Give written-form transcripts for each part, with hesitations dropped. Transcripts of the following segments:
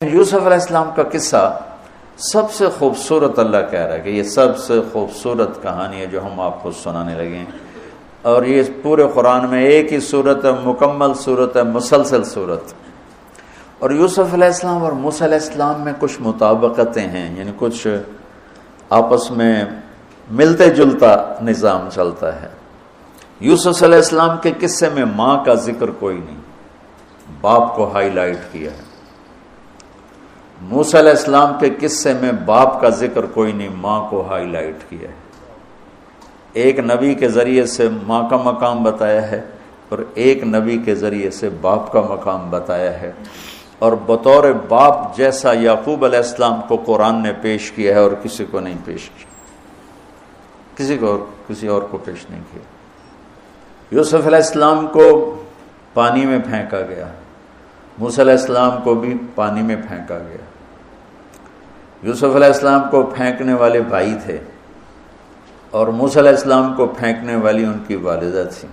یوسف علیہ السلام کا قصہ سب سے خوبصورت اللہ کہہ رہا ہے کہ یہ سب سے خوبصورت کہانی ہے جو ہم آپ کو سنانے لگے ہیں، اور یہ پورے قرآن میں ایک ہی صورت ہے، مکمل صورت ہے، مسلسل صورت. اور یوسف علیہ السلام اور موسیٰ علیہ السلام میں کچھ مطابقتیں ہیں، یعنی کچھ آپس میں ملتے جلتا نظام چلتا ہے. یوسف علیہ السلام کے قصے میں ماں کا ذکر کوئی نہیں، باپ کو ہائی لائٹ کیا ہے. موسیٰ علیہ السلام کے قصے میں باپ کا ذکر کوئی نہیں، ماں کو ہائی لائٹ کیا ہے. ایک نبی کے ذریعے سے ماں کا مقام بتایا ہے اور ایک نبی کے ذریعے سے باپ کا مقام بتایا ہے. اور بطور باپ جیسا یعقوب علیہ السلام کو قرآن نے پیش کیا ہے اور کسی کو نہیں پیش کیا، کسی اور کو پیش نہیں کیا. یوسف علیہ السلام کو پانی میں پھینکا گیا، موسیٰ علیہ السلام کو بھی پانی میں پھینکا گیا. یوسف علیہ السلام کو پھینکنے والے بھائی تھے اور موسیٰ علیہ السلام کو پھینکنے والی ان کی والدہ تھی.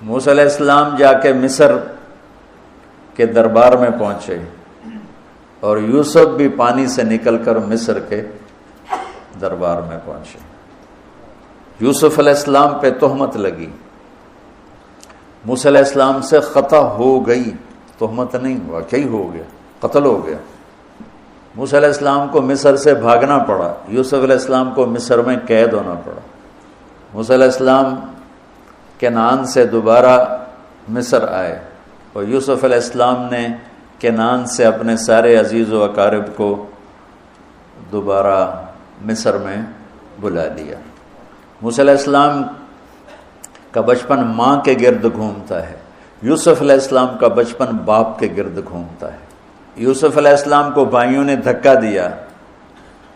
موسیٰ علیہ السلام جا کے مصر کے دربار میں پہنچے اور یوسف بھی پانی سے نکل کر مصر کے دربار میں پہنچے. یوسف علیہ السلام پہ تہمت لگی، موسیٰ علیہ السلام سے خطا ہو گئی، تہمت نہیں، واقعی ہو گیا، قتل ہو گیا. موسیٰ علیہ السلام کو مصر سے بھاگنا پڑا، یوسف علیہ السلام کو مصر میں قید ہونا پڑا. موسیٰ علیہ السلام کنعان سے دوبارہ مصر آئے اور یوسف علیہ السلام نے کنعان سے اپنے سارے عزیز و اقارب کو دوبارہ مصر میں بلا لیا. موسیٰ علیہ السلام کا بچپن ماں کے گرد گھومتا ہے، یوسف علیہ السلام کا بچپن باپ کے گرد گھومتا ہے. یوسف علیہ السلام کو بھائیوں نے دھکا دیا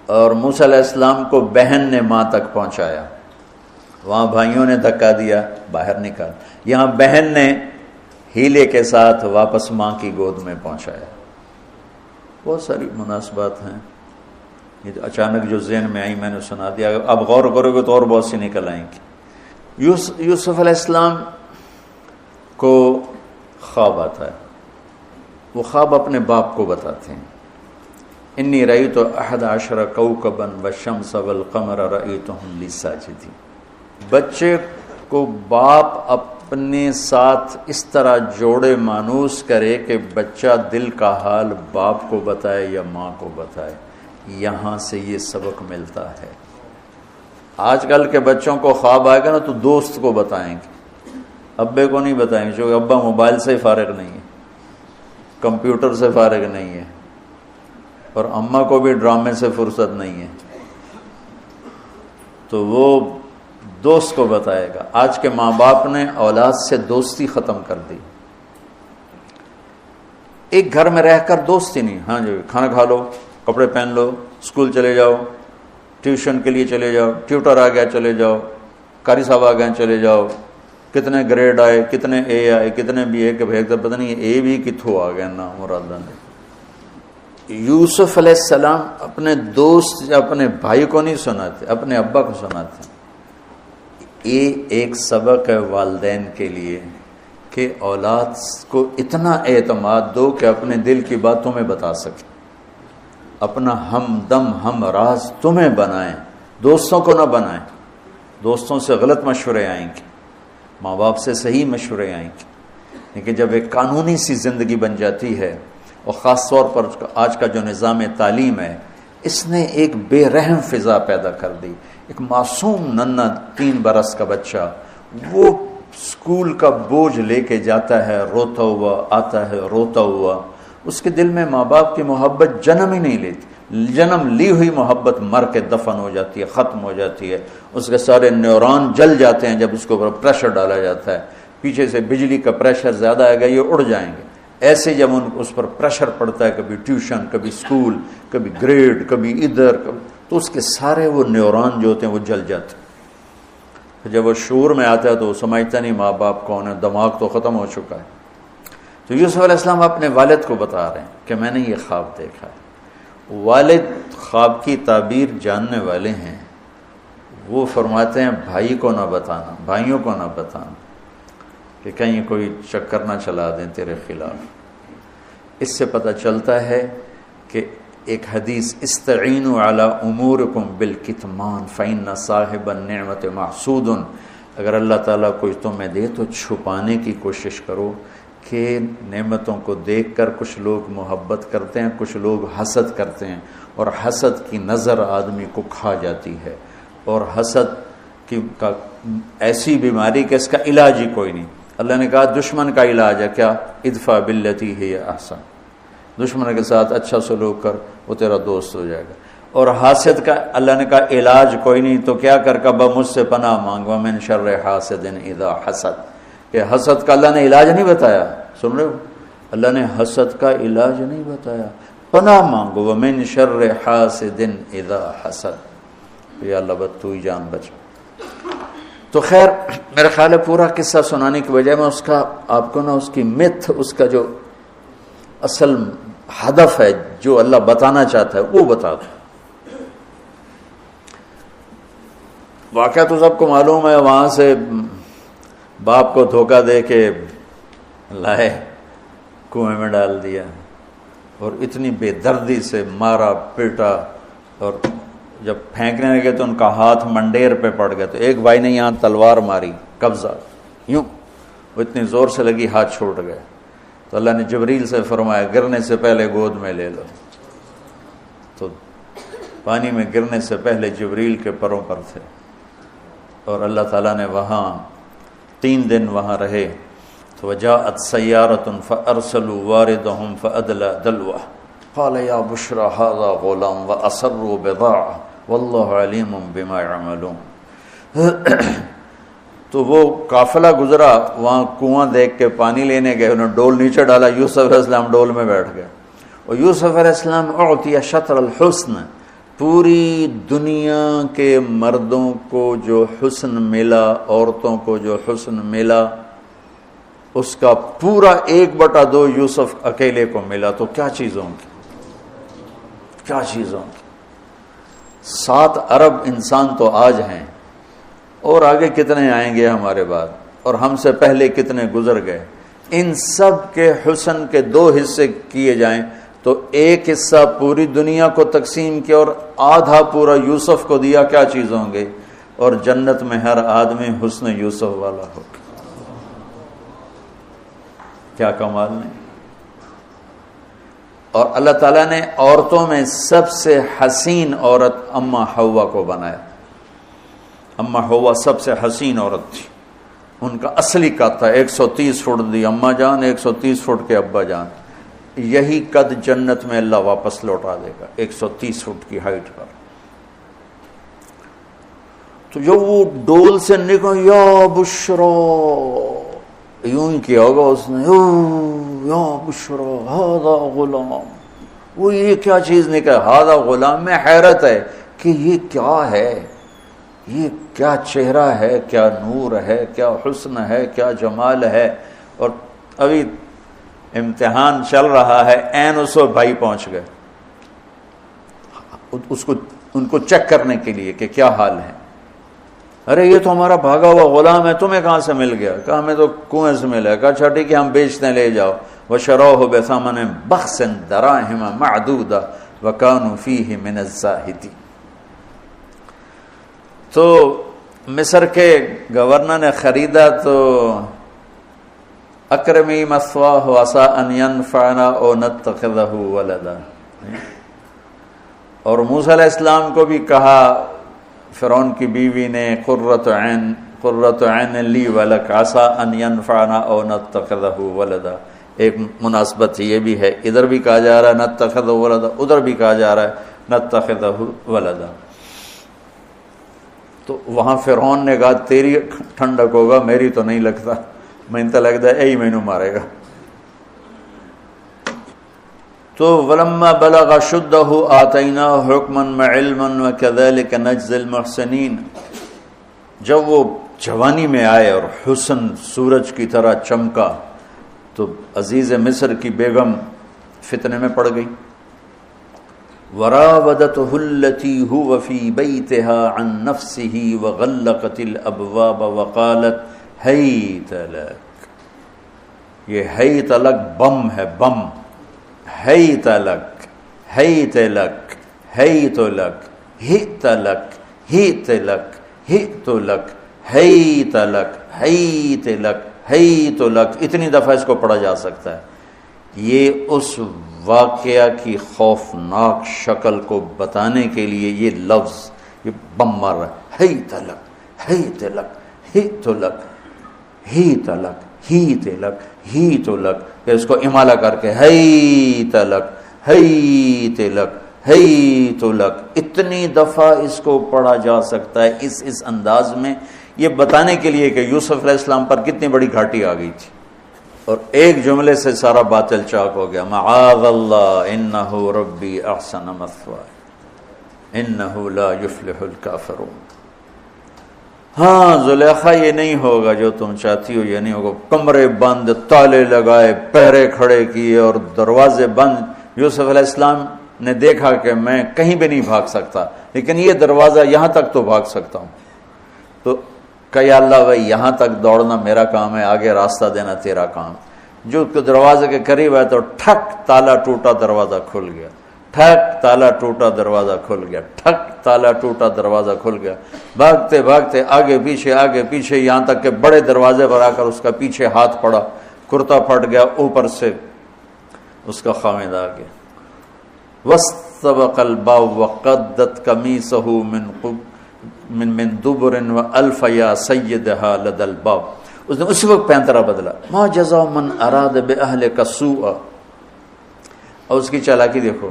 اور موسیٰ علیہ السلام کو بہن نے ماں تک پہنچایا. وہاں بھائیوں نے دھکا دیا، باہر نکال، یہاں بہن نے ہیلے کے ساتھ واپس ماں کی گود میں پہنچایا. بہت ساری مناسبات ہیں، یہ اچانک جو ذہن میں آئی میں نے سنا دیا. اب غور کرو گے تو اور بہت سی نکل آئیں گی. یوسف علیہ السلام کو خواب آتا ہے، وہ خواب اپنے باپ کو بتاتے ہیں. انی رأیت 11 کوكبا والشمس والقمر رأیتهم لی ساجدین. بچے کو باپ اپنے ساتھ اس طرح جوڑے مانوس کرے کہ بچہ دل کا حال باپ کو بتائے یا ماں کو بتائے. یہاں سے یہ سبق ملتا ہے. آج کل کے بچوں کو خواب آئے گا نا تو دوست کو بتائیں گے، ابے کو نہیں بتائیں گے، کیونکہ ابا موبائل سے فارغ نہیں ہے، کمپیوٹر سے فارغ نہیں ہے، اور اماں کو بھی ڈرامے سے فرصت نہیں ہے، تو وہ دوست کو بتائے گا. آج کے ماں باپ نے اولاد سے دوستی ختم کر دی. ایک گھر میں رہ کر دوستی نہیں، ہاں جی کھانا کھا لو، کپڑے پہن لو، اسکول چلے جاؤ، ٹیوشن کے لیے چلے جاؤ، ٹیوٹر آ گیا چلے جاؤ، قاری صاحب آ گئے چلے جاؤ، کتنے گریڈ آئے، کتنے اے آئے، کتنے بی اے کے بھیجتے پتہ نہیں اے بھی کتھوں آ گیا نا مرادہ نے. یوسف علیہ السلام اپنے دوست یا اپنے بھائی کو نہیں سناتے، اپنے ابا کو سناتے. یہ ایک سبق ہے والدین کے لیے کہ اولاد کو اتنا اعتماد دو کہ اپنے دل کی بات تمہیں بتا سکے، اپنا ہمدم ہم راز تمہیں بنائیں، دوستوں کو نہ بنائیں. دوستوں سے غلط مشورے آئیں گے، ماں باپ سے صحیح مشورے آئیں گے، لیکن جب ایک قانونی سی زندگی بن جاتی ہے، اور خاص طور پر آج کا جو نظام تعلیم ہے اس نے ایک بے رحم فضا پیدا کر دی. ایک معصوم ننھا 3 برس کا بچہ وہ اسکول کا بوجھ لے کے جاتا ہے روتا ہوا، آتا ہے روتا ہوا. اس کے دل میں ماں باپ کی محبت جنم ہی نہیں لیتی، جنم لی ہوئی محبت مر کے دفن ہو جاتی ہے، ختم ہو جاتی ہے. اس کے سارے نیورون جل جاتے ہیں جب اس کے اوپر پریشر ڈالا جاتا ہے. پیچھے سے بجلی کا پریشر زیادہ آئے گا، یہ اڑ جائیں گے. ایسے جب اس پر پریشر پڑتا ہے، کبھی ٹیوشن، کبھی اسکول، کبھی گریڈ، کبھی ادھر، تو اس کے سارے وہ نیورون جو ہوتے ہیں وہ جل جاتے ہیں. جب وہ شعور میں آتا ہے تو وہ سمجھتا نہیں ماں باپ کون ہے، دماغ تو ختم ہو چکا ہے. تو یوسف علیہ السلام اپنے والد کو بتا رہے ہیں کہ میں نے یہ خواب دیکھا ہے. والد خواب کی تعبیر جاننے والے ہیں، وہ فرماتے ہیں بھائی کو نہ بتانا، بھائیوں کو نہ بتانا، کہ کہیں کوئی چکر نہ چلا دیں تیرے خلاف. اس سے پتہ چلتا ہے کہ ایک حدیث استعینوا علی امورکم بالکتمان فإن صاحب النعمت محسود، اگر اللہ تعالیٰ کوئی تمہیں دے تو چھپانے کی کوشش کرو، کہ نعمتوں کو دیکھ کر کچھ لوگ محبت کرتے ہیں، کچھ لوگ حسد کرتے ہیں، اور حسد کی نظر آدمی کو کھا جاتی ہے، اور حسد کا ایسی بیماری کہ اس کا علاج ہی کوئی نہیں۔ اللہ نے کہا دشمن کا علاج ہے کیا؟ ادفع باللتی ہی احسن، دشمن کے ساتھ اچھا سلوک کر، وہ تیرا دوست ہو جائے گا۔ اور حاسد کا اللہ نے کہا علاج کوئی نہیں، تو کیا کر کبا مجھ سے پناہ مانگ، ومن شر حاسد اذا حسد، کہ حسد کا اللہ نے علاج نہیں بتایا، سن رہے ہو؟ اللہ نے حسد کا علاج نہیں بتایا، پناہ مانگو، ومن شر حاسد اذا حسد، یا اللہ بس تو ہی جان بچ۔ تو خیر میرا خیال ہے پورا قصہ سنانے کی بجائے میں اس کا آپ کو نا اس کی متھ، اس کا جو اصل ہدف ہے جو اللہ بتانا چاہتا ہے وہ بتا دوں۔ واقعہ تو سب کو معلوم ہے، وہاں سے باپ کو دھوکہ دے کے لائے، کنویں میں ڈال دیا، اور اتنی بے دردی سے مارا پیٹا، اور جب پھینکنے لگے تو ان کا ہاتھ منڈیر پہ پڑ گیا، تو ایک بھائی نے یہاں تلوار ماری، قبضہ یوں، وہ اتنی زور سے لگی ہاتھ چھوٹ گئے، تو اللہ نے جبریل سے فرمایا گرنے سے پہلے گود میں لے لو، تو پانی میں گرنے سے پہلے جبریل کے پروں پر تھے، اور اللہ تعالیٰ نے وہاں 3 دن وہاں رہے، تو وجاءت سیارۃ فارسلوا واردهم فادلى دلوه قال یا بشرى هذا غلام واسروا بضاعه واللہ علیم بما يعملون۔ تو وہ قافلہ گزرا، وہاں کنواں دیکھ کے پانی لینے گئے، انہوں نے ڈول نیچے ڈالا، یوسف علیہ السلام ڈول میں بیٹھ گئے، اور یوسف علیہ السلام اعطی شطر الحسن، پوری دنیا کے مردوں کو جو حسن ملا، عورتوں کو جو حسن ملا، اس کا پورا 1/2 یوسف اکیلے کو ملا، تو کیا چیزوں کی، کیا چیزوں کی۔ 7 ارب انسان تو آج ہیں، اور آگے کتنے آئیں گے ہمارے بعد، اور ہم سے پہلے کتنے گزر گئے۔ ان سب کے حسن کے 2 حصے کیے جائیں تو 1 حصہ پوری دنیا کو تقسیم کیا اور آدھا پورا یوسف کو دیا، کیا چیز ہوں گے؟ اور جنت میں ہر آدمی حسن یوسف والا ہو، کیا کمال نہیں۔ اور اللہ تعالیٰ نے عورتوں میں سب سے حسین عورت اما حوا کو بنایا۔ اما حوا سب سے حسین عورت تھی، ان کا اصلی قد تھا 130 فٹ دی اما جان، 130 فٹ کے ابا جان، یہی قد جنت میں اللہ واپس لوٹا دے گا 130 فٹ کی ہائٹ پر۔ تو جو وہ ڈول سے نکل یا بشرا، یوں ہی کیا ہوگا اس نے، یا بشرا ہذا غلام، وہ یہ کیا چیز نکل، ہذا غلام، میں حیرت ہے کہ یہ کیا ہے، یہ کیا چہرہ ہے، کیا نور ہے، کیا حسن ہے، کیا جمال ہے۔ اور ابھی امتحان چل رہا ہے، عین اس وقت بھائی پہنچ گئے ان کو چیک کرنے کے لیے کہ کیا حال ہے۔ ارے یہ تو ہمارا بھاگا ہوا غلام ہے، تمہیں کہاں سے مل گیا؟ کہا ہمیں تو کنویں سے ملا۔ کہا اچھا ٹھیک ہے، ہم بیچتے ہیں، لے جاؤ۔ وشروہ بثمن بخس دراہم معدودہ وکانوا فیہ من الزاہدین۔ تو مصر کے گورنر نے خریدا تو اکرمی مثواہ وعسیٰ ان ینفعنا او نتخذہ ولدا، اور موسیٰ علیہ السلام کو بھی کہا فرعون کی بیوی نے، قرۃ عین لی ولک عسیٰ ان ینفعنا او نتخذہ ولدا۔ ایک مناسبت یہ بھی ہے، ادھر بھی کہا جا رہا ہے نتخذہ ولدا، ادھر بھی کہا جا رہا ہے نتخذہ ولدا۔ تو وہاں فرعون نے کہا تیری ٹھنڈک ہوگا، میری تو نہیں لگتا، میں تو لگتا ہے یہی مینوں مارے گا۔ تو ولما بلغ شدہ آتیناہ حکما وعلما وکذلک نجزی المحسنین، جب وہ جوانی میں آئے اور حسن سورج کی طرح چمکا تو عزیز مصر کی بیگم فتنے میں پڑ گئی۔ وراودته التي هو في بيتها عن نفسه وغلقت الابواب وقالت هيت لك، یہ ہیت لک بم ہے، بم حیت لک حیت لک حیت لک ہیت لک ہیت لک ہیت لک حیت لک حیت لک حیت لک، اتنی دفعہ اس کو پڑھا جا سکتا ہے۔ یہ اس واقعہ کی خوفناک شکل کو بتانے کے لیے یہ لفظ، یہ بم مار رہا ہے، حیت لک حیت لک ہیت لک ہیت لک ہیت لک ہیت لک، پھر اس کو امالہ کر کے حیت لک حیت لک حیت لک، اتنی دفعہ اس کو پڑھا جا سکتا ہے اس انداز میں، یہ بتانے کے لیے کہ یوسف علیہ السلام پر کتنی بڑی گھاٹی آ گئی تھی، اور ایک جملے سے سارا باطل چاک ہو گیا۔ معاذ اللہ انہ ربی احسن مثواي انہ لا یفلح الکافرون۔ ہاں زلیخا یہ نہیں ہوگا جو تم چاہتی ہو، یہ نہیں ہوگا، کمرے بند، تالے لگائے، پہرے کھڑے کیے اور دروازے بند۔ یوسف علیہ السلام نے دیکھا کہ میں کہیں بھی نہیں بھاگ سکتا، لیکن یہ دروازہ یہاں تک تو بھاگ سکتا ہوں، تو کہ یا اللہ بھائی یہاں تک دوڑنا میرا کام ہے، آگے راستہ دینا تیرا کام۔ جو دروازے کے قریب ہے تو ٹھک تالا ٹوٹا دروازہ کھل گیا، ٹھک تالا ٹوٹا دروازہ کھل گیا، ٹھک تالا ٹوٹا دروازہ کھل گیا، بھاگتے بھاگتے آگے پیچھے یہاں تک کہ بڑے دروازے پر آ کر اس کا پیچھے ہاتھ پڑا، کرتا پھٹ گیا، اوپر سے اس کا خامد آ گیا۔ واستبق الباب وقدت قمیصه من دبر والف یا سیدها لدى الباب، اس نے اسی وقت پینترا بدلا۔ ما جزاء من اراد باهلك سوءا، اور اس کی چالاکی دیکھو،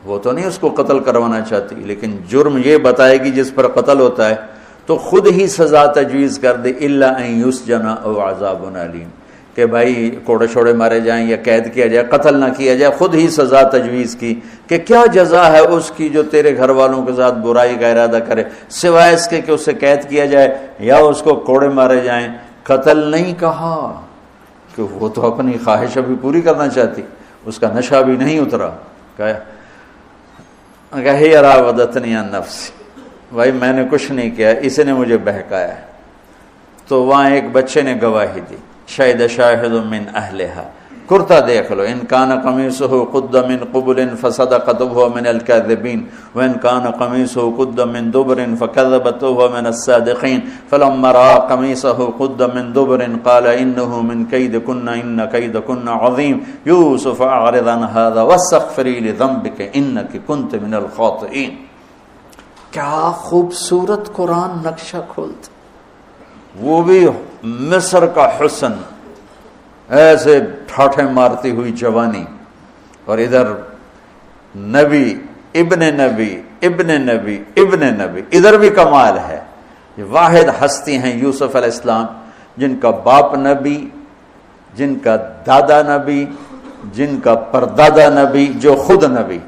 وہ تو نہیں اس کو قتل کروانا چاہتی، لیکن جرم یہ بتائے گی جس پر قتل ہوتا ہے تو خود ہی سزا تجویز کر دے، الا ان یسجن او عذاب علیم، کہ بھائی کوڑے چھوڑے مارے جائیں یا قید کیا جائے، قتل نہ کیا جائے، خود ہی سزا تجویز کی کہ کیا جزا ہے اس کی جو تیرے گھر والوں کے ساتھ برائی کا ارادہ کرے، سوائے اس کے کہ اسے قید کیا جائے یا اس کو کوڑے مارے جائیں۔ قتل نہیں کہا کہ وہ تو اپنی خواہش ابھی پوری کرنا چاہتی، اس کا نشہ بھی نہیں اترا، کہے راودتنی عن نفسی، بھائی میں نے کچھ نہیں کیا، اس نے مجھے بہکایا۔ تو وہاں ایک بچے نے گواہی دی، شہد شاہد من اہلہا، کرتا دیکھ لو، ان کان قمیصہ قد من قبل فصدقت وهو من الكاذبین وان کان قمیصہ قد من دبر فكذبت وهو من الصادقین فلما رأى قمیصہ قد من دبر قال انه من کیدکن ان کیدکن عظیم یوسف اعرض عن هذا واستغفری لذنبک انک کنت من الخاطئین۔ کیا خوبصورت قرآن نقشہ کھولتا، وہ بھی مصر کا حسن، ایسے ٹھاٹھے مارتی ہوئی جوانی، اور ادھر نبی ابن نبی ابن نبی ابن نبی، ادھر بھی کمال ہے۔ یہ واحد ہستی ہیں یوسف علیہ السلام، جن کا باپ نبی، جن کا دادا نبی، جن کا پردادا نبی، جو خود نبی۔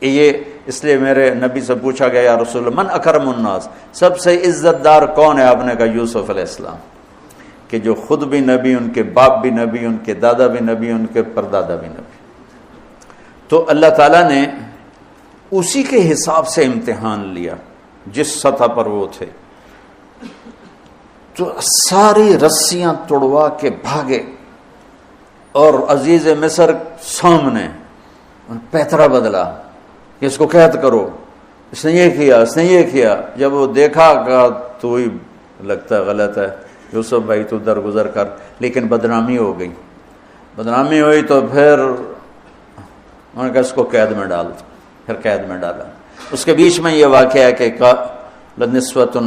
یہ اس لیے میرے نبی سے پوچھا گیا یا رسول اللہ من اکرم الناس، سب سے عزت دار کون ہے؟ آپ نے کہا یوسف علیہ السلام، کہ جو خود بھی نبی، ان کے باپ بھی نبی، ان کے دادا بھی نبی، ان کے پردادا بھی نبی۔ تو اللہ تعالیٰ نے اسی کے حساب سے امتحان لیا جس سطح پر وہ تھے، تو ساری رسیاں توڑوا کے بھاگے، اور عزیز مصر سامنے پیترا بدلا کہ اس کو قید کرو، اس نے یہ کیا، اس نے یہ کیا۔ جب وہ دیکھا کہ تو ہی لگتا ہے غلط ہے، یوسف بھائی تو درگزر کر، لیکن بدنامی ہو گئی، بدنامی ہوئی تو پھر انہوں نے کہا اس کو قید میں ڈال دو، پھر قید میں ڈالا۔ اس کے بیچ میں یہ واقعہ ہے کہ لنسوۃ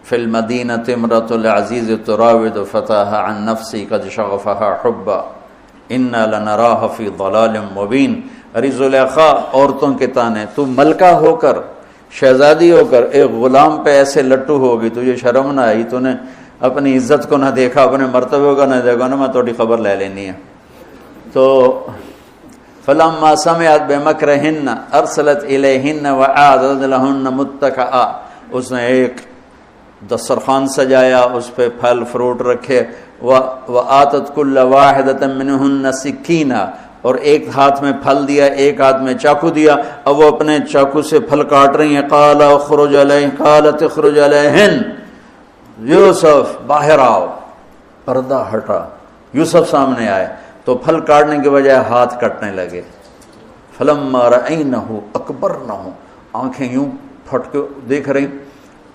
فی المدینۃ امرأۃ العزیز تراود فتاها عن نفسی قد شغفها حبا انا لنراها فی ضلال مبین۔ ارے زلیخا عورتوں کے تانے، تو ملکہ ہو کر، شہزادی ہو کر ایک غلام پہ ایسے لٹو ہوگی، تجھے شرم نہ آئی؟ تو نے اپنی عزت کو نہ دیکھا، اپنے مرتبے کو نہ دیکھا نا، میں تھوڑی خبر لے لینی ہے۔ تو فلما سمعت بمکرہن ارسلت الیہن واعدت لہن متکئا، اس نے ایک دسترخوان سجایا، اس پہ پھل فروٹ رکھے، وآتت کل واحدۃ منہن سکینہ، اور ایک ہاتھ میں پھل دیا، ایک ہاتھ میں چاقو دیا، اب وہ اپنے چاقو سے پھل کاٹ رہی ہیں۔ قال اخرج علیہن، قالت اخرج علیہن، یوسف باہر آؤ۔ پردہ ہٹا، یوسف سامنے آئے تو پھل کاٹنے کے بجائے ہاتھ کٹنے لگے۔ فلما رأینہ اکبرنہ، آنکھیں یوں پھٹ کے دیکھ رہی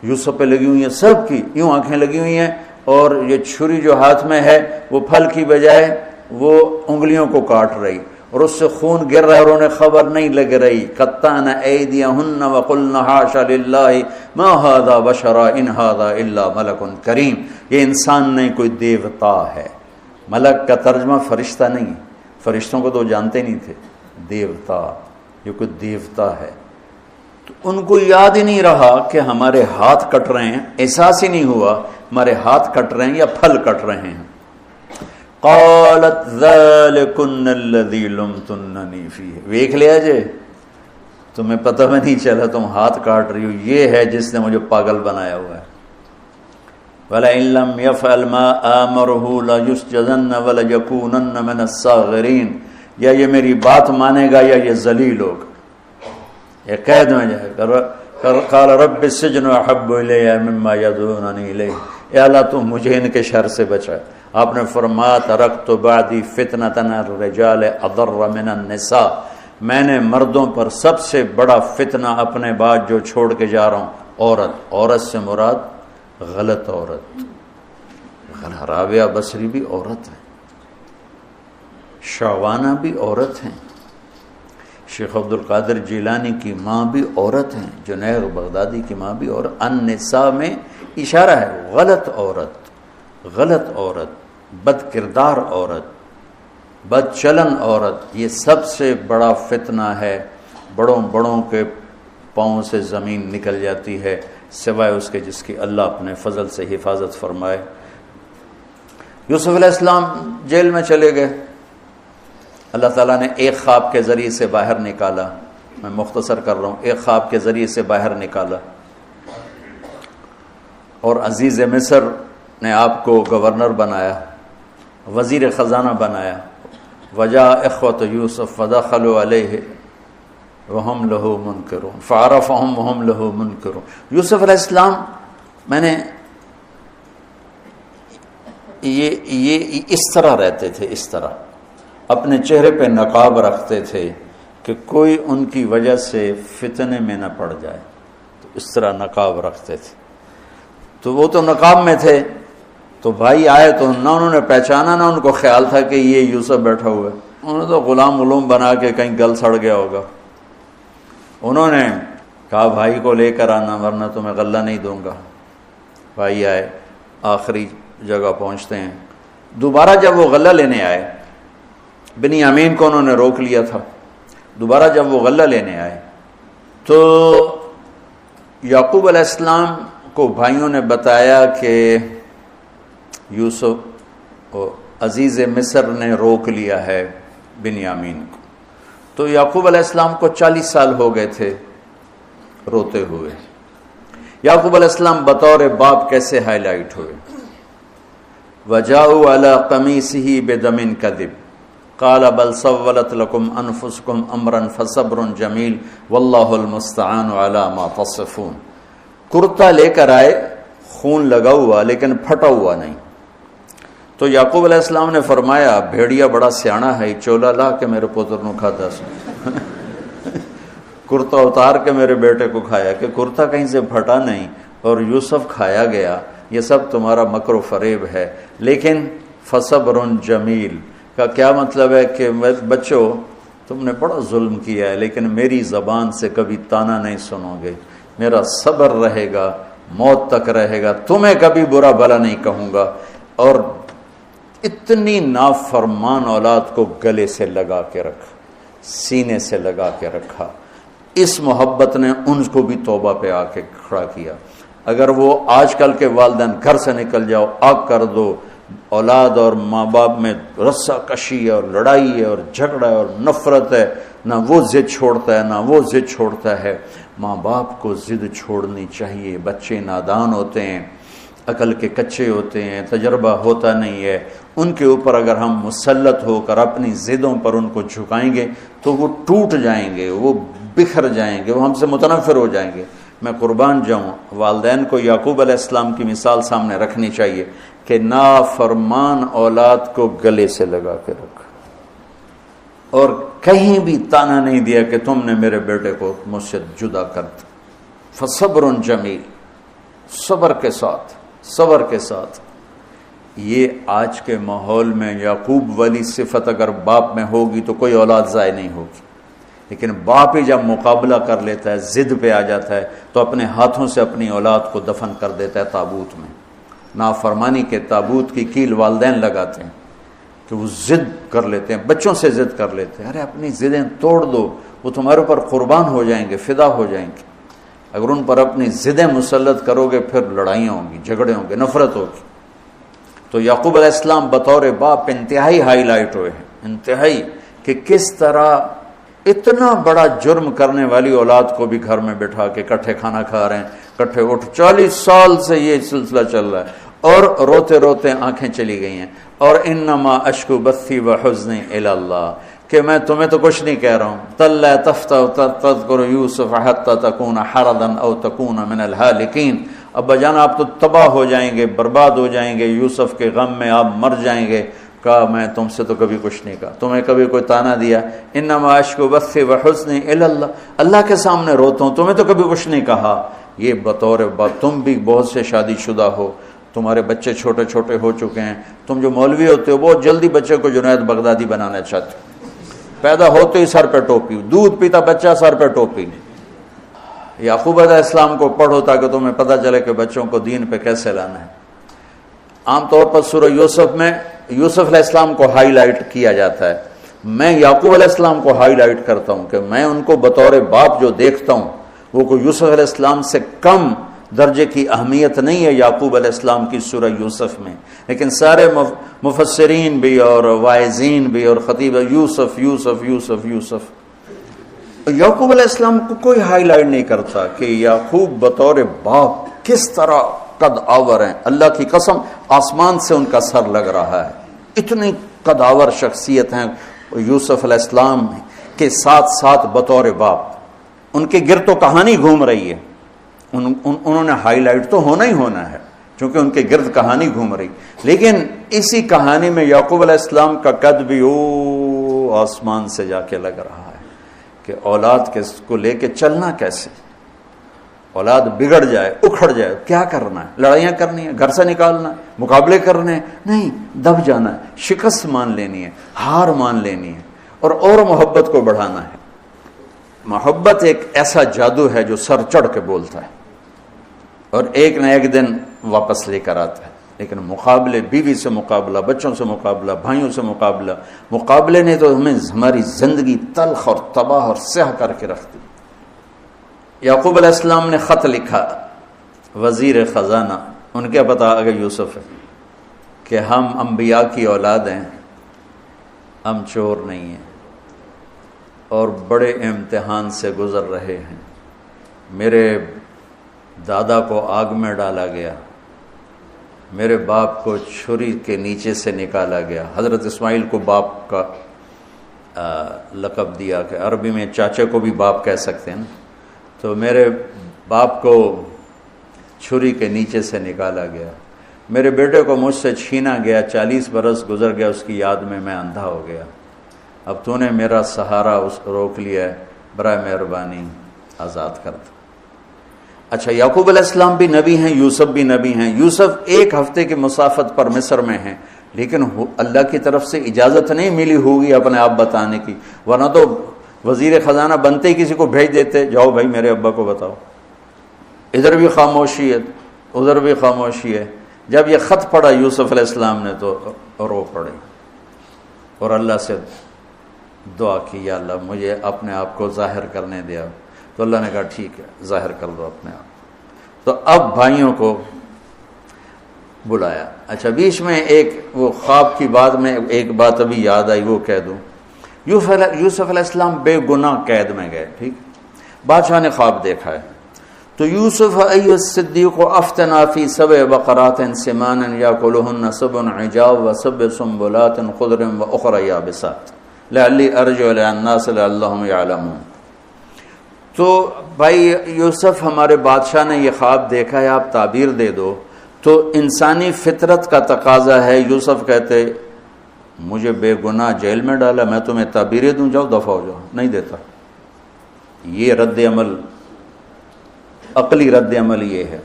یوسف پہ لگی ہوئی ہیں، سب کی یوں آنکھیں لگی ہوئی ہیں، اور یہ چھری جو ہاتھ میں ہے وہ پھل کی بجائے وہ انگلیوں کو کاٹ رہی، اور اس سے خون گر رہا ہے اور انہیں خبر نہیں لگ رہی. قطعن ایدیہن وقلن حاشا للہ ما ھذا بشرا ان ھذا الا ملک کریم. یہ انسان نہیں، کوئی دیوتا ہے. ملک کا ترجمہ فرشتہ نہیں، فرشتوں کو تو جانتے نہیں تھے. دیوتا، یہ کوئی دیوتا ہے. تو ان کو یاد ہی نہیں رہا کہ ہمارے ہاتھ کٹ رہے ہیں، احساس ہی نہیں ہوا ہمارے ہاتھ کٹ رہے ہیں یا پھل کٹ رہے ہیں. قالت ذالکن الذی لمتننی فیہ، دیکھ لیا جے تمہیں پتہ بھی نہیں چلا تم ہاتھ کاٹ رہی ہو، یہ ہے جس نے مجھے پاگل بنایا ہوا ہے. وَلَئِن لَّمْ يَفْعَلْ مَا آمَرُهُ لَيُسْجَنَنَّ وَلَيَكُونَنَّ مِنَ الصَّاغِرِينَ. یا یہ میری بات مانے گا یا یہ ذلیل ہوگا، یہ قید میں جائے گا. قال رب السجن احب الی مما یدعوننی الیہ. اے اللہ تو مجھے ان کے شر سے بچا. آپ نے فرمایا ترکت بعدی فتنۃ الرجال اضر من النساء، میں نے مردوں پر سب سے بڑا فتنہ اپنے بعد جو چھوڑ کے جا رہا ہوں عورت. عورت سے مراد غلط عورت. رابعہ بصری بھی عورت ہے، شعوانہ بھی عورت ہیں، شیخ عبد القادر جیلانی کی ماں بھی عورت ہیں، جنید بغدادی کی ماں بھی عورت. النساء میں اشارہ ہے غلط عورت، غلط عورت، بد کردار عورت، بد چلن عورت. یہ سب سے بڑا فتنہ ہے. بڑوں بڑوں کے پاؤں سے زمین نکل جاتی ہے سوائے اس کے جس کی اللہ اپنے فضل سے حفاظت فرمائے. یوسف علیہ السلام جیل میں چلے گئے. اللہ تعالیٰ نے ایک خواب کے ذریعے سے باہر نکالا. میں مختصر کر رہا ہوں. ایک خواب کے ذریعے سے باہر نکالا اور عزیز مصر نے آپ کو گورنر بنایا، وزیر خزانہ بنایا. وجاء اخوۃ یوسف فدخلوا علیہ وہم لہ منکرون فعرفہم وہم لہ منکرون. یوسف علیہ السلام میں نے یہ اس طرح رہتے تھے، اس طرح اپنے چہرے پہ نقاب رکھتے تھے کہ کوئی ان کی وجہ سے فتنے میں نہ پڑ جائے. تو اس طرح نقاب رکھتے تھے. تو وہ تو نقاب میں تھے، تو بھائی آئے تو نہ انہوں نے پہچانا، نہ ان کو خیال تھا کہ یہ یوسف بیٹھا ہوا ہے. انہوں نے تو غلام علوم بنا کے کہیں گل سڑ گیا ہوگا. انہوں نے کہا بھائی کو لے کر آنا ورنہ تمہیں غلہ نہیں دوں گا. بھائی آئے، آخری جگہ پہنچتے ہیں. دوبارہ جب وہ غلہ لینے آئے، بنیامین کو انہوں نے روک لیا تھا. دوبارہ جب وہ غلہ لینے آئے تو یعقوب علیہ السلام کو بھائیوں نے بتایا کہ یوسف عزیز مصر نے روک لیا ہے بنیامین کو. تو یعقوب علیہ السلام کو 40 سال ہو گئے تھے روتے ہوئے. یعقوب علیہ السلام بطور باپ کیسے ہائی لائٹ ہوئے. وَجَاءُوا عَلَىٰ قَمِيصِهِ بِدَمٍ كَذِبٍ قال بل سولت لكم انفسكم امرا فصبر جمیل واللہ المستعان علی ما تصفون. کرتا لے کر آئے، خون لگا ہوا لیکن پھٹا ہوا نہیں. تو یعقوب علیہ السلام نے فرمایا بھیڑیا بڑا سیانا ہے، چولا لا کے میرے پوتر نو کھاتا سو کرتا اتار کے میرے بیٹے کو کھایا کہ کرتا کہیں سے پھٹا نہیں اور یوسف کھایا گیا. یہ سب تمہارا مکر و فریب ہے. لیکن فصبر جمیل کا کیا مطلب ہے کہ بچوں تم نے بڑا ظلم کیا ہے لیکن میری زبان سے کبھی تانا نہیں سنو گے. میرا صبر رہے گا، موت تک رہے گا، تمہیں کبھی برا بھلا نہیں کہوں گا. اور اتنی نافرمان اولاد کو گلے سے لگا کے رکھا، سینے سے لگا کے رکھا. اس محبت نے ان کو بھی توبہ پہ آ کے کھڑا کیا. اگر وہ آج کل کے والدین گھر سے نکل جاؤ، آگ کر دو، اولاد اور ماں باپ میں رسا کشی ہے اور لڑائی ہے اور جھگڑا ہے اور نفرت ہے، نہ وہ ضد چھوڑتا ہے نہ وہ ضد چھوڑتا ہے. ماں باپ کو ضد چھوڑنی چاہیے. بچے نادان ہوتے ہیں، عقل کے کچے ہوتے ہیں، تجربہ ہوتا نہیں ہے. ان کے اوپر اگر ہم مسلط ہو کر اپنی ضدوں پر ان کو جھکائیں گے تو وہ ٹوٹ جائیں گے، وہ بکھر جائیں گے، وہ ہم سے متنفر ہو جائیں گے. میں قربان جاؤں، والدین کو یعقوب علیہ السلام کی مثال سامنے رکھنی چاہیے کہ نافرمان اولاد کو گلے سے لگا کے رکھا اور کہیں بھی تانا نہیں دیا کہ تم نے میرے بیٹے کو مجھ سے جدا کر دیا. فصبر جمیل، صبر کے ساتھ. یہ آج کے ماحول میں یعقوب والی صفت اگر باپ میں ہوگی تو کوئی اولاد ضائع نہیں ہوگی، لیکن باپ ہی جب مقابلہ کر لیتا ہے، ضد پہ آ جاتا ہے، تو اپنے ہاتھوں سے اپنی اولاد کو دفن کر دیتا ہے تابوت میں. نافرمانی کے تابوت کی کیل والدین لگاتے ہیں کہ وہ ضد کر لیتے ہیں، بچوں سے ضد کر لیتے ہیں. ارے اپنی ضدیں توڑ دو، وہ تمہارے اوپر قربان ہو جائیں گے، فدا ہو جائیں گے. اگر ان پر اپنی ضدیں مسلط کرو گے پھر لڑائیاں ہوں گی، جھگڑے ہوں گے، نفرت ہوگی. تو یعقوب علیہ السلام بطور باپ انتہائی ہائی لائٹ ہوئے ہیں، انتہائی، کہ کس طرح اتنا بڑا جرم کرنے والی اولاد کو بھی گھر میں بٹھا کے کٹھے کھانا کھا رہے ہیں، کٹھے اٹھ. 40 سال سے یہ سلسلہ چل رہا ہے اور روتے روتے آنکھیں چلی گئی ہیں. اور انما اشکو بثی وحزنی الی اللہ، کہ میں تمہیں تو کچھ نہیں کہہ رہا ہوں. تلا تفتح تذکر یوسف حتی تکون حردا او تکون من الہالکین. ابا جان آپ تو تباہ ہو جائیں گے، برباد ہو جائیں گے، یوسف کے غم میں آپ مر جائیں گے. کہا میں تم سے تو کبھی کچھ نہیں کہا، تمہیں کبھی کوئی تانا دیا؟ انما اشکو بثی وحزنی الی اللہ، اللہ کے سامنے روتا ہوں، تمہیں تو کبھی کچھ نہیں کہا. یہ بطور باپ. تم بھی بہت سے شادی شدہ ہو، تمہارے بچے چھوٹے چھوٹے ہو چکے ہیں. تم جو مولوی ہوتے ہو بہت جلدی بچے کو جنید بغدادی بنانا چاہتے ہو. پیدا ہوتے ہی سر پہ ٹوپی، دودھ پیتا بچہ سر پہ ٹوپی. یعقوب علیہ السلام کو پڑھو تاکہ تمہیں پتہ چلے کہ بچوں کو دین پہ کیسے لانا ہے. عام طور پر سورہ یوسف میں یوسف علیہ السلام کو ہائی لائٹ کیا جاتا ہے. میں یعقوب علیہ السلام کو ہائی لائٹ کرتا ہوں کہ میں ان کو بطور باپ جو دیکھتا ہوں وہ کوئی یوسف علیہ السلام سے کم درجے کی اہمیت نہیں ہے یعقوب علیہ السلام کی سورہ یوسف میں. لیکن سارے مفسرین بھی اور واعظین بھی اور خطیب یوسف یوسف یوسف یوسف. یعقوب علیہ السلام کو کوئی ہائی لائٹ نہیں کرتا کہ یعقوب بطور باپ کس طرح قد آور ہیں. اللہ کی قسم آسمان سے ان کا سر لگ رہا ہے، اتنی قد آور شخصیت ہیں یوسف علیہ السلام کے ساتھ ساتھ بطور باپ. ان کے گرد تو کہانی گھوم رہی ہے، انہوں نے ہائی لائٹ تو ہونا ہی ہونا ہے چونکہ ان کے گرد کہانی گھوم رہی. لیکن اسی کہانی میں یعقوب علیہ السلام کا قد بھی آسمان سے جا کے لگ رہا ہے کہ اولاد کو لے کے چلنا کیسے. اولاد بگڑ جائے، اکھڑ جائے، کیا کرنا ہے؟ لڑائیاں کرنی ہے، گھر سے نکالنا ہے، مقابلے کرنے ہیں؟ نہیں، دب جانا ہے، شکست مان لینی ہے، ہار مان لینی ہے اور محبت کو بڑھانا ہے. محبت ایک ایسا جادو ہے جو سر چڑھ کے بولتا ہے اور ایک نہ ایک دن واپس لے کر آتا ہے. لیکن مقابلے، بیوی سے مقابلہ، بچوں سے مقابلہ، بھائیوں سے مقابلہ، مقابلے نے تو ہمیں ہماری زندگی تلخ اور تباہ اور سیاہ کر کے رکھ دی. یعقوب علیہ السلام نے خط لکھا وزیر خزانہ، ان کے پتہ آگے یوسف ہے، کہ ہم انبیاء کی اولاد ہیں، ہم چور نہیں ہیں اور بڑے امتحان سے گزر رہے ہیں. میرے دادا کو آگ میں ڈالا گیا، میرے باپ کو چھری کے نیچے سے نکالا گیا. حضرت اسماعیل کو باپ کا لقب دیا کہ عربی میں چاچے کو بھی باپ کہہ سکتے ہیں نا. تو میرے باپ کو چھری کے نیچے سے نکالا گیا، میرے بیٹے کو مجھ سے چھینا گیا، 40 برس گزر گیا، اس کی یاد میں اندھا ہو گیا. اب تو نے میرا سہارا روک لیا ہے، برائے مہربانی آزاد کر دو. اچھا، یعقوب علیہ السلام بھی نبی ہیں، یوسف بھی نبی ہیں. یوسف 1 ہفتے کی مسافت پر مصر میں ہیں، لیکن اللہ کی طرف سے اجازت نہیں ملی ہوگی اپنے آپ بتانے کی، ورنہ تو وزیر خزانہ بنتے ہی کسی کو بھیج دیتے، جاؤ بھائی میرے ابا کو بتاؤ. ادھر بھی خاموشی ہے، ادھر بھی خاموشی ہے. جب یہ خط پڑھا یوسف علیہ السلام نے تو رو پڑے اور اللہ سے دعا کی، یا اللہ مجھے اپنے آپ کو ظاہر کرنے دیا. تو اللہ نے کہا ٹھیک ہے، ظاہر کر دو اپنے آپ. تو اب بھائیوں کو بلایا. اچھا، بیچ میں ایک وہ خواب کی بات میں ایک بات ابھی یاد آئی، وہ کہہ دوں. یوسف علیہ السلام بے گناہ قید میں گئے، ٹھیک، بادشاہ نے خواب دیکھا ہے. تو یوسف ایھا الصدیق افتنا فی 7 بقرات سمان یاکلہن 7 عجاف و7 سنبلات خضر واخری یابسات لعلی ارجع الی الناس لعلہم یعلمون. تو بھائی یوسف، ہمارے بادشاہ نے یہ خواب دیکھا ہے، آپ تعبیر دے دو. تو انسانی فطرت کا تقاضا ہے، یوسف کہتے مجھے بے گناہ جیل میں ڈالا، میں تمہیں تعبیریں دوں، جاؤ دفع ہو جاؤ، نہیں دیتا۔ یہ رد عمل، عقلی رد عمل یہ ہے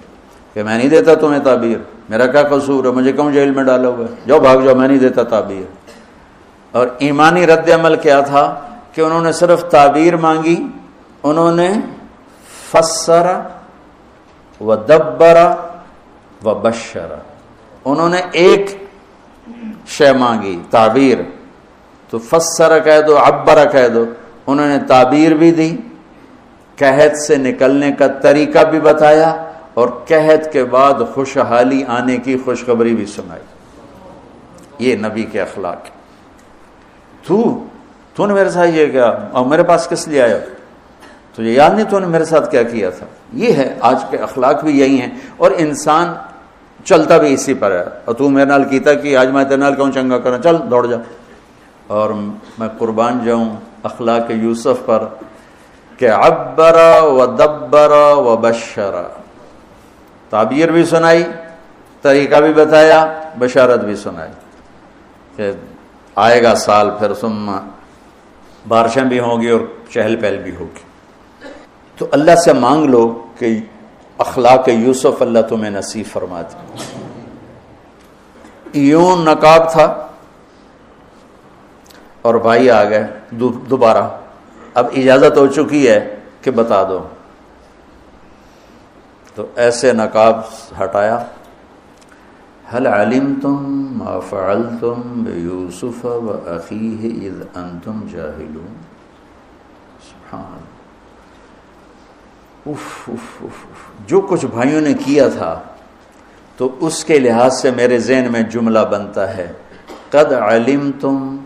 کہ میں نہیں دیتا تمہیں تعبیر، میرا کیا قصور ہے، مجھے کیوں جیل میں ڈالا ہوا ہے، جاؤ بھاگ جاؤ، میں نہیں دیتا تعبیر۔ اور ایمانی رد عمل کیا تھا کہ انہوں نے صرف تعبیر مانگی، انہوں نے فسر و دبر و بشر، انہوں نے ایک شے مانگی تعبیر، تو فسر کہہ دو، عبر کہہ دو، انہوں نے تعبیر بھی دی، قحط سے نکلنے کا طریقہ بھی بتایا، اور قحط کے بعد خوشحالی آنے کی خوشخبری بھی سنائی۔ یہ نبی کے اخلاق۔ تو نے میرے ساتھ یہ کیا، اور میرے پاس کس لیے آیا، تجھے یاد نہیں تو نے میرے ساتھ کیا کیا تھا؟ یہ ہے آج کے اخلاق بھی یہی ہیں، اور انسان چلتا بھی اسی پر ہے۔ اور تو میرے نال کیتا کہ آج میں تیرے نال کیوں چنگا کرنا، چل دوڑ جا۔ اور میں قربان جاؤں اخلاق یوسف پر کہ عبر و دبر و بشر، تعبیر بھی سنائی، طریقہ بھی بتایا، بشارت بھی سنائی کہ آئے گا سال، پھر ثم بارشیں بھی ہوں گی اور چہل پہل بھی ہوگی۔ تو اللہ سے مانگ لو کہ اخلاق یوسف اللہ تمہیں نصیب فرما دے۔ یوں نقاب تھا اور بھائی آ گئے دوبارہ، اب اجازت ہو چکی ہے کہ بتا دو، تو ایسے نقاب ہٹایا، هل علمتم ما فعلتم بيوسف وأخيه إذ أنتم جاهلون۔ سبحان اللہ، جو کچھ بھائیوں نے کیا تھا تو اس کے لحاظ سے میرے ذہن میں جملہ بنتا ہے، قد علمتم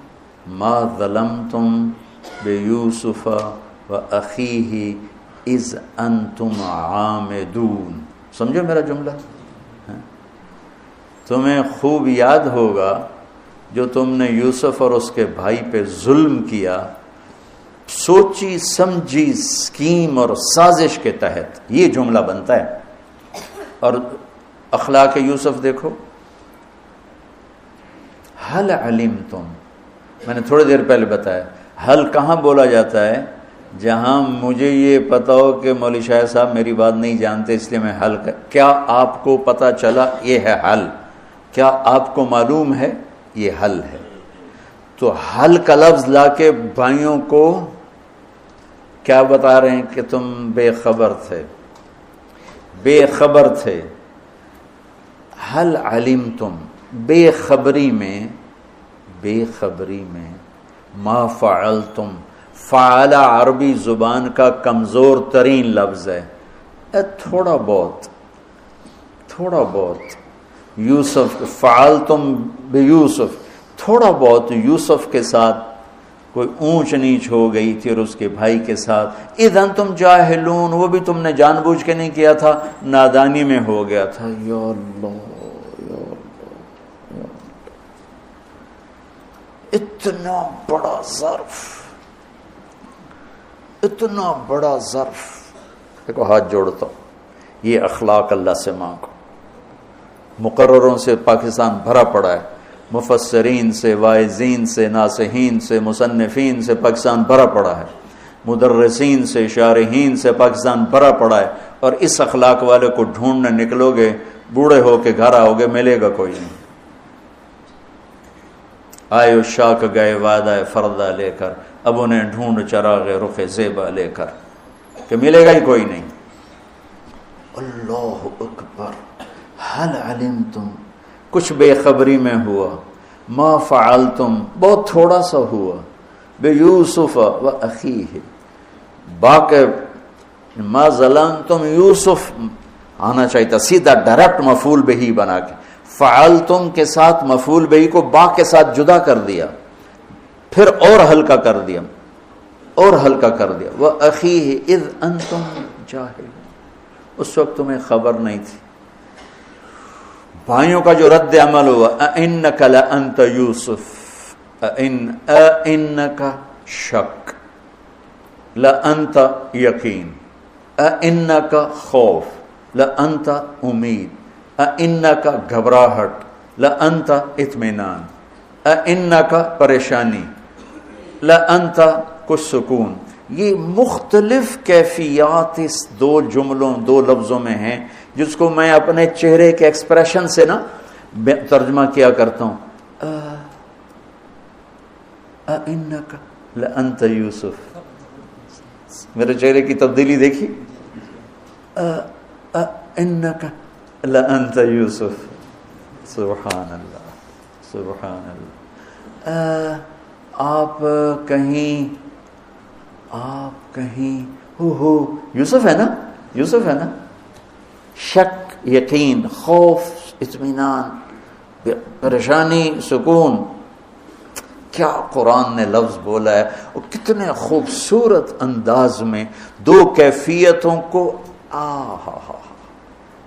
ما ظلمتم بیوسف وأخیہ اذ انتم عامدون۔ سمجھو میرا جملہ؟ تمہیں خوب یاد ہوگا جو تم نے یوسف اور اس کے بھائی پہ ظلم کیا، سوچی سمجھی اسکیم اور سازش کے تحت، یہ جملہ بنتا ہے۔ اور اخلاق یوسف دیکھو، حل علمتم، میں نے تھوڑی دیر پہلے بتایا، حل کہاں بولا جاتا ہے؟ جہاں مجھے یہ پتا ہو کہ مولوی شاہ صاحب میری بات نہیں جانتے اس لیے میں حل کیا آپ کو پتا چلا، یہ ہے حل، کیا آپ کو معلوم ہے، یہ حل ہے۔ تو حل کا لفظ لا کے بھائیوں کو کیا بتا رہے ہیں کہ تم بے خبر تھے، بے خبر تھے۔ حل علمتم، بے خبری میں ما فعلتم، فعل عربی زبان کا کمزور ترین لفظ ہے، تھوڑا بہت یوسف، فعلتم بیوسف، تھوڑا بہت یوسف کے ساتھ کوئی اونچ نیچ ہو گئی تھی اور اس کے بھائی کے ساتھ، اذ انتم جاہلون، وہ بھی تم نے جان بوجھ کے نہیں کیا تھا، نادانی میں ہو گیا تھا۔ یا اللہ، اتنا بڑا ظرف، دیکھو ہاتھ جوڑتا ہوں، یہ اخلاق اللہ سے مانگو۔ مقرروں سے پاکستان بھرا پڑا ہے، مفسرین سے، واعظین سے، ناصحین سے، مصنفین سے پاکستان بھرا پڑا ہے، مدرسین سے، شارحین سے پاکستان بھرا پڑا ہے، اور اس اخلاق والے کو ڈھونڈنے نکلو گے، بوڑھے ہو کے گھر آؤ گے، ملے گا کوئی نہیں۔ آئے شاک گئے وعدہ فردہ لے کر، اب انہیں ڈھونڈ چراغ رخ زیبا لے کر، کہ ملے گا ہی کوئی نہیں۔ اللہ اکبر، حل علمتم، کچھ بے خبری میں ہوا، ما فعلتم، بہت تھوڑا سا ہوا، بے یوسف و اخیہ، باقی ما ظلمتم، یوسف آنا چاہیے تھا سیدھا ڈائریکٹ مفعول بہی بنا کے، فعلتم کے ساتھ مفعول بہی کو با کے ساتھ جدا کر دیا، پھر اور ہلکا کر دیا، وَأَخِيهِ اِذْ أَنْتُمْ جَاهِلُونَ، اس وقت تمہیں خبر نہیں تھی۔ بھائیوں کا جو رد عمل ہوا، اَإِنَّكَ لَأَنْتَ يُوسُف، اِنَّكَ شک، لَأَنْتَ یقین، اِنَّكَ خوف، لَأَنْتَ امید، اِنَّكَ گھبراہٹ، لَأَنْتَ اطمینان۔ انکا پریشانی، لانت کچھ سکون. یہ مختلف کیفیات اس دو جملوں دو لفظوں میں ہیں جس کو میں اپنے چہرے کے ایکسپریشن سے نا ترجمہ کیا کرتا ہوں. انکا لانت یوسف، میرے چہرے کی تبدیلی دیکھی. انکا لانت یوسف. سبحان اللہ سبحان اللہ. آپ کہیں ہو یوسف ہے نا، یوسف ہے نا. شک، یقین، خوف، اطمینان، پریشانی، سکون. کیا قرآن نے لفظ بولا ہے اور کتنے خوبصورت انداز میں دو کیفیتوں کو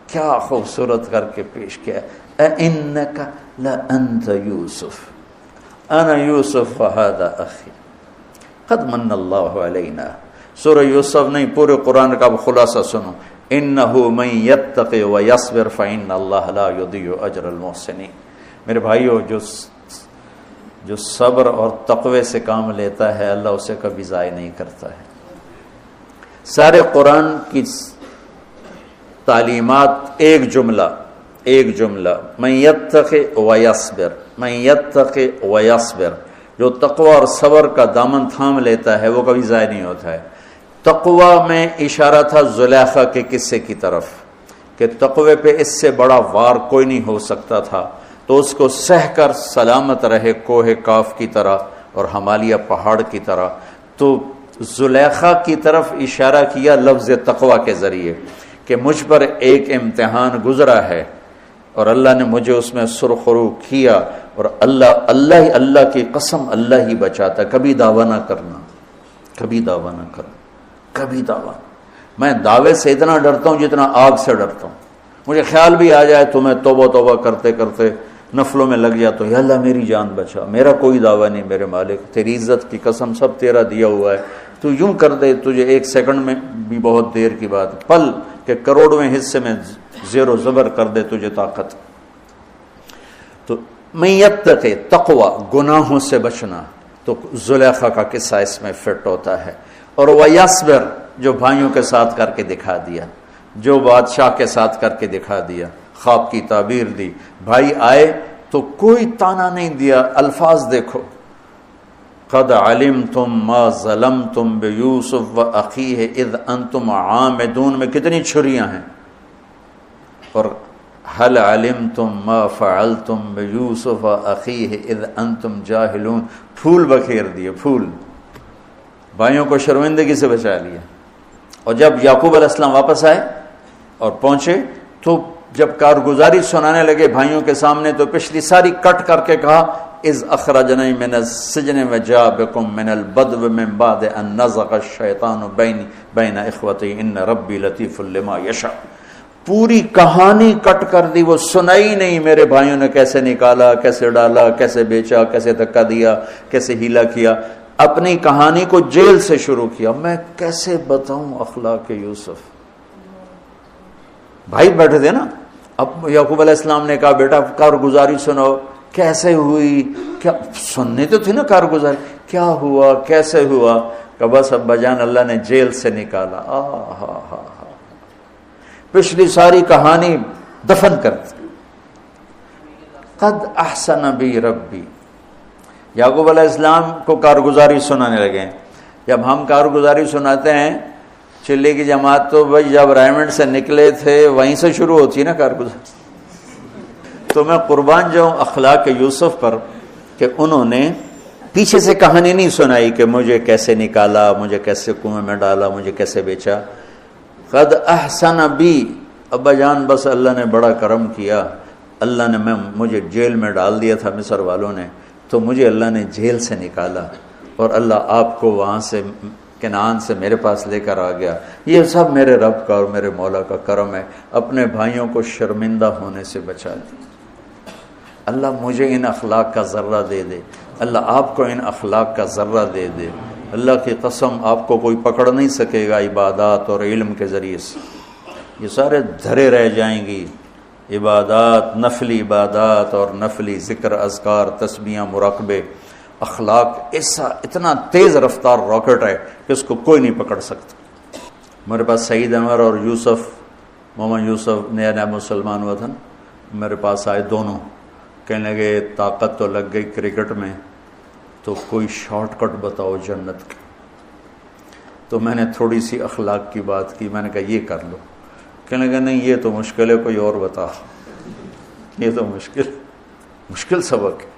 کیا خوبصورت کر کے پیش کیا. اِنَّكَ لَأَنْتَ يُوسُف انا یوسف وہذا اخی قد من اللہ علینا. سورہ یوسف نہیں پورے قرآن کا خلاصہ سنو. انہ من یتق ویصبر فإن اللہ لا یضیع اجر المحسنین. میرے بھائیو، جو صبر اور تقوی سے کام لیتا ہے اللہ اسے کبھی ضائع نہیں کرتا ہے. سارے قرآن کی تعلیمات ایک جملہ من یتق ویصبر، من یتق ویصبر. جو تقوی اور صبر کا دامن تھام لیتا ہے وہ کبھی ضائع نہیں ہوتا ہے. تقوی میں اشارہ تھا زلیخا کے قصے کی طرف کہ تقوی پہ اس سے بڑا وار کوئی نہیں ہو سکتا تھا، تو اس کو سہ کر سلامت رہے کوہ کاف کی طرح اور ہمالیہ پہاڑ کی طرح. تو زلیخا کی طرف اشارہ کیا لفظ تقوی کے ذریعے کہ مجھ پر ایک امتحان گزرا ہے اور اللہ نے مجھے اس میں سرخرو کیا، اور اللہ کی قسم اللہ ہی بچاتا. کبھی دعویٰ نہ کرنا، کبھی دعویٰ نہ کرنا، کبھی دعویٰ. میں دعوے سے اتنا ڈرتا ہوں جتنا آگ سے ڈرتا ہوں. مجھے خیال بھی آ جائے تو میں توبہ کرتے کرتے نفلوں میں لگ جاتا ہوں، یا اللہ میری جان بچا، میرا کوئی دعویٰ نہیں میرے مالک، تیری عزت کی قسم سب تیرا دیا ہوا ہے، تو یوں کر دے. تجھے ایک سیکنڈ میں بھی بہت دیر کی بات، پل کہ کروڑویں حصے میں زیر و زبر کر دے تجھے طاقت. تو من یتق تقوی، گناہوں سے بچنا. تو زلیخا کا قصہ اس میں فٹ ہوتا ہے. اور ویصبر، جو بھائیوں کے ساتھ کر کے دکھا دیا، جو بادشاہ کے ساتھ کر کے دکھا دیا، خواب کی تعبیر دی. بھائی آئے تو کوئی تانا نہیں دیا. الفاظ دیکھو، قد علمتم ما ظلمتم بیوسف واخیہ اذ انتم عامدون میں کتنی چھریاں ہیں. اور هل علمتم ما فعلتم بیوسف واخیہ اذ انتم جاہلون، پھول بکھیر دیے، پھول. بھائیوں کو شرمندگی سے بچا لیا. اور جب یعقوب علیہ السلام واپس آئے اور پہنچے تو جب کارگزاری سنانے لگے بھائیوں کے سامنے تو پچھلی ساری کٹ کر کے کہا اذ اخرجنی من السجن وجاء بکم من البدو من بعد ان نزغ الشیطان بین اخوتی ان ربی لطیف لما یشاء. پوری کہانی کٹ کر دی، وہ سنائی نہیں میرے بھائیوں نے کیسے نکالا، کیسے ڈالا، کیسے بیچا، کیسے دھکا دیا، کیسے ہیلا کیا. اپنی کہانی کو جیل سے شروع کیا. میں کیسے بتاؤں اخلاق یوسف. بھائی بیٹھے تھے نا. اب یعقوب علیہ السلام نے کہا بیٹا کارگزاری سناؤ، کیسے ہوئی، کیا سننے تو تھی نا کارگزاری، کیا ہوا، کیسے ہوا. کہ بس ابا جان اللہ نے جیل سے نکالا. پچھلی ساری کہانی دفن کر دی. قد احسن بی ربی. یعقوب علیہ السلام کو کارگزاری سنانے لگے. جب ہم کارگزاری سناتے ہیں چلے کی جماعت تو بھائی جب رائمنڈ سے نکلے تھے وہیں سے شروع ہوتی ہے نا کارگزاری. تو میں قربان جاؤں اخلاق یوسف پر کہ انہوں نے پیچھے سے کہانی نہیں سنائی کہ مجھے کیسے نکالا، مجھے کیسے کنویں میں ڈالا، مجھے کیسے بیچا. قد احسن بی، ابا جان بس اللہ نے بڑا کرم کیا. اللہ نے مجھے جیل میں ڈال دیا تھا مصر والوں نے، تو مجھے اللہ نے جیل سے نکالا اور اللہ آپ کو وہاں سے کنعان سے میرے پاس لے کر آ گیا. یہ سب میرے رب کا اور میرے مولا کا کرم ہے. اپنے بھائیوں کو شرمندہ ہونے سے بچا دے. اللہ مجھے ان اخلاق کا ذرہ دے دے، اللہ آپ کو ان اخلاق کا ذرہ دے دے. اللہ کی قسم آپ کو کوئی پکڑ نہیں سکے گا عبادات اور علم کے ذریعے سے. یہ سارے دھرے رہ جائیں گی عبادات، نفلی عبادات اور نفلی ذکر، اذکار، تسبیحاں، مراقبے، اخلاق ایسا اتنا تیز رفتار راکٹ ہے کہ اس کو کوئی نہیں پکڑ سکتا۔ میرے پاس سعید انور اور یوسف، محمد یوسف نیا نیا مسلمان ہوا تھا نا، میرے پاس آئے دونوں، کہنے لگے طاقت تو لگ گئی کرکٹ میں، تو کوئی شارٹ کٹ بتاؤ جنت کا۔ تو میں نے تھوڑی سی اخلاق کی بات کی، میں نے کہا یہ کر لو، کہنے لگا نہیں یہ تو مشکل ہے، کوئی اور بتا، یہ تو مشکل سبق ہے۔